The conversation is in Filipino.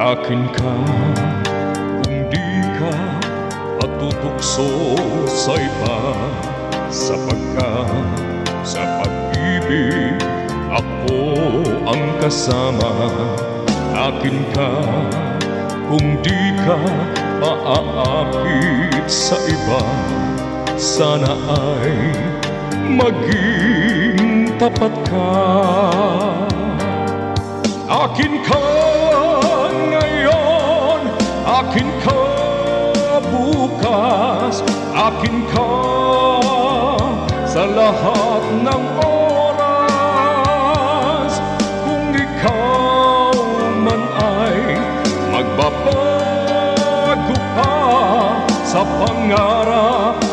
Akin ka kung di ka patutukso sa iba, sapagkat sa pag-ibig ako ang kasama. Akin ka kung di ka maaakit sa iba, sana ay maging tapat ka. Akin ka ngayon, akin ka bukas, akin ka sa lahat ng oras. Kung ikaw man ay magbabago pa sa pangarap